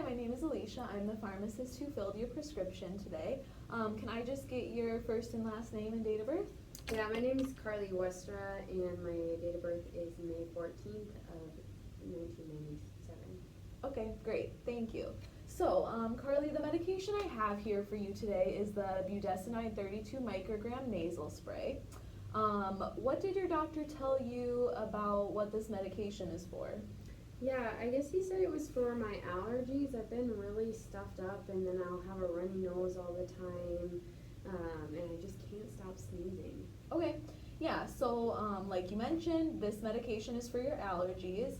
my name is Alicia. I'm the pharmacist who filled your prescription today. Can I just get your first and last name and date of birth? Yeah, my name is Carly Westra, and my date of birth is May 14th of 1997. Okay, great. Thank you. So, Carly, the medication I have here for you today is the budesonide 32 microgram nasal spray. What did your doctor tell you about what this medication is for? Yeah, I guess he said it was for my allergies. I've been really stuffed up, and then I'll have a runny nose all the time, and I just can't stop sneezing. Okay, yeah, so like you mentioned, this medication is for your allergies.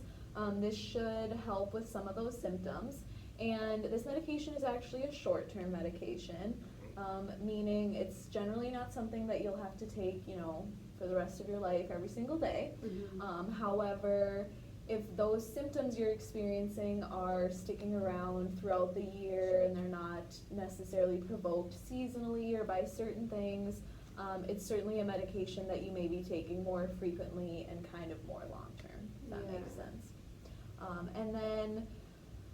This should help with some of those symptoms. And this medication is actually a short-term medication, meaning it's generally not something that you'll have to take, for the rest of your life every single day. Mm-hmm. However, if those symptoms you're experiencing are sticking around throughout the year and they're not necessarily provoked seasonally or by certain things, it's certainly a medication that you may be taking more frequently and kind of more long-term, if that makes sense. And then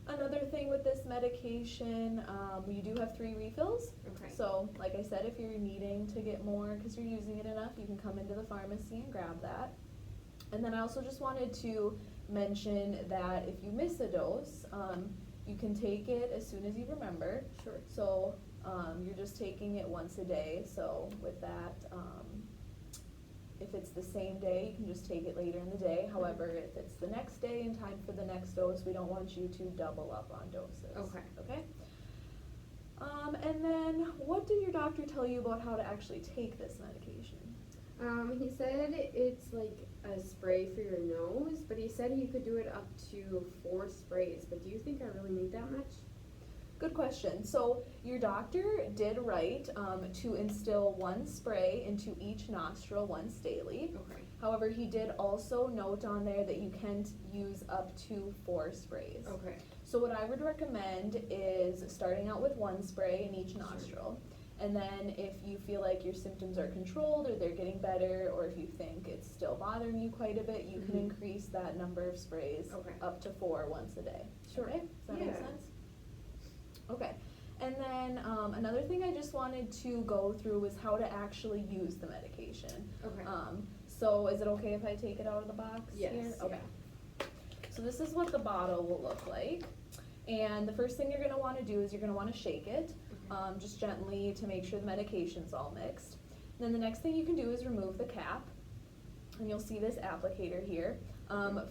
another thing with this medication, you do have 3 refills. Okay. So, like I said, if you're needing to get more because you're using it enough, you can come into the pharmacy and grab that. And then I also just wanted to mention that if you miss a dose, you can take it as soon as you remember. Sure. So you're just taking it once a day. So with that, if it's the same day, you can just take it later in the day. However, if it's the next day in time for the next dose, we don't want you to double up on doses. Okay. Okay? And then what did your doctor tell you about how to actually take this medication? He said it's like a spray for your nose, but he said you could do it up to 4 sprays. But do you think I really need that much? Good question. So your doctor did write to instill 1 spray into each nostril once daily. Okay. However, he did also note on there that you can use up to 4 sprays. Okay. So what I would recommend is starting out with 1 spray in each nostril. And then if you feel like your symptoms are controlled or they're getting better, or if you think it's still bothering you quite a bit, you can increase that number of sprays up to 4 once a day. Sure. Okay? Does that make sense? Okay. And then another thing I just wanted to go through was how to actually use the medication. Okay. So is it okay if I take it out of the box Yes. here? Okay. So this is what the bottle will look like. And the first thing you're going to want to do is you're going to want to shake it, just gently to make sure the medication's all mixed. And then the next thing you can do is remove the cap, and you'll see this applicator here.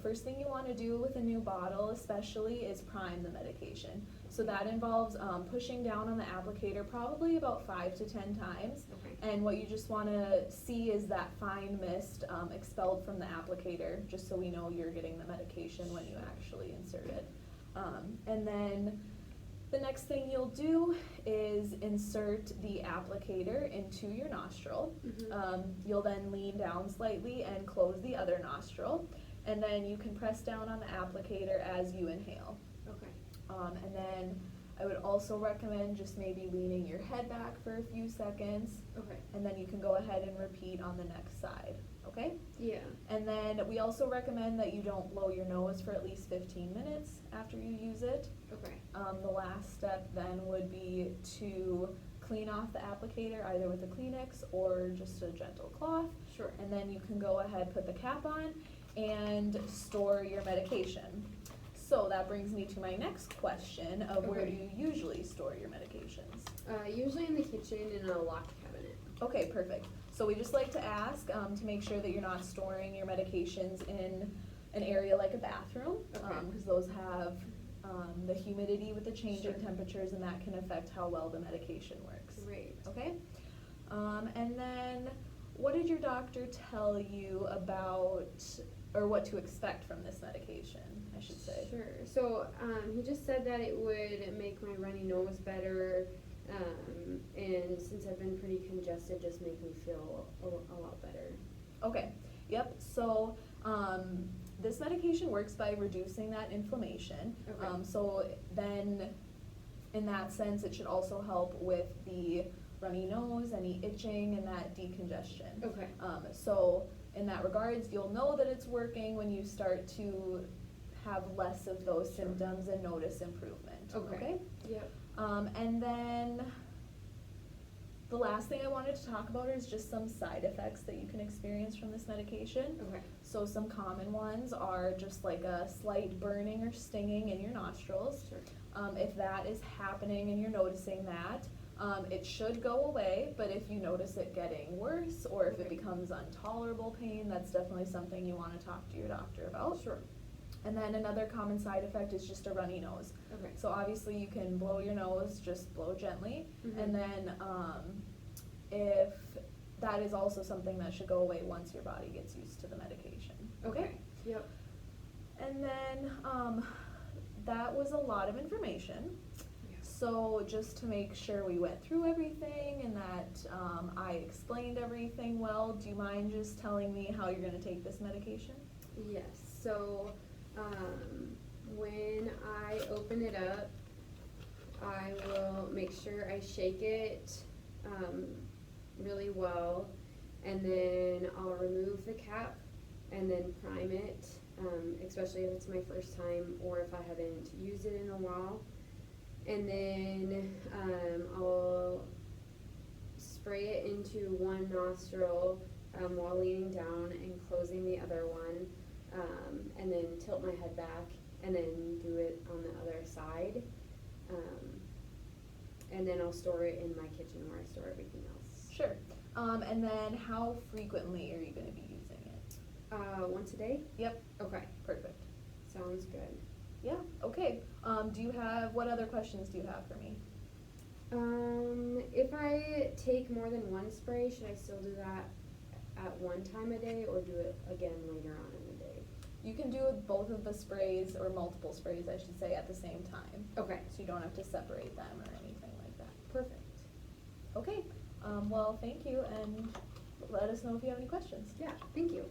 First thing you want to do with a new bottle especially is prime the medication. So that involves pushing down on the applicator probably about 5 to 10 times. Okay. And what you just want to see is that fine mist expelled from the applicator, just so we know you're getting the medication when you actually insert it. And then the next thing you'll do is insert the applicator into your nostril. You'll then lean down slightly and close the other nostril. And then you can press down on the applicator as you inhale. Okay. And then I would also recommend just maybe leaning your head back for a few seconds. Okay. And then you can go ahead and repeat on the next side. Okay? Yeah. And then we also recommend that you don't blow your nose for at least 15 minutes after you use it. Okay. The last step then would be to clean off the applicator either with a Kleenex or just a gentle cloth. Sure. And then you can go ahead, put the cap on, and store your medication. So that brings me to my next question of where do you usually store your medications? Usually in the kitchen in a locked cabinet. Okay, perfect. So we just like to ask to make sure that you're not storing your medications in an area like a bathroom, because those have the humidity with the change in temperatures, and that can affect how well the medication works. Great. Okay? And then what did your doctor tell you about, or what to expect from this medication, I should say? Sure. So he just said that it would make my runny nose better, and since I've been pretty congested, just make me feel a lot better. Okay. Yep. So this medication works by reducing that inflammation. Okay. So then in that sense, it should also help with the runny nose, any itching, and that decongestion. Okay. So in that regards, you'll know that it's working when you start to have less of those Sure. symptoms and notice improvement, Okay. okay? Yep. And then the last thing I wanted to talk about is just some side effects that you can experience from this medication. Okay. So some common ones are just like a slight burning or stinging in your nostrils. Sure. If that is happening and you're noticing that, it should go away, but if you notice it getting worse or if it Okay. becomes intolerable pain, that's definitely something you want to talk to your doctor about. Sure. And then another common side effect is just a runny nose. Okay. So obviously you can blow your nose, just blow gently, Mhm. and then if that is also something that should go away once your body gets used to the medication. Okay. Yep. And then that was a lot of information. Yeah. So just to make sure we went through everything and that I explained everything well, do you mind just telling me how you're going to take this medication? Yes. So when I open it up, I will make sure I shake it really well, and then I'll remove the cap and then prime it, especially if it's my first time or if I haven't used it in a while. And then I'll spray it into one nostril while leaning down and closing the other one, and then tilt my head back and then do it on the other side. And then I'll store it in my kitchen where I store everything else. Sure. And then how frequently are you going to be using it? Once a day? Yep. Okay, Perfect. sounds good. Yeah, okay. What other questions do you have for me? If I take more than one spray, should I still do that at one time a day or do it again later on in the day? You can do both of the sprays, or multiple sprays, I should say, at the same time. Okay, So you don't have to separate them or anything like that. perfect. Okay, well, thank you, and let us know if you have any questions. Yeah, thank you.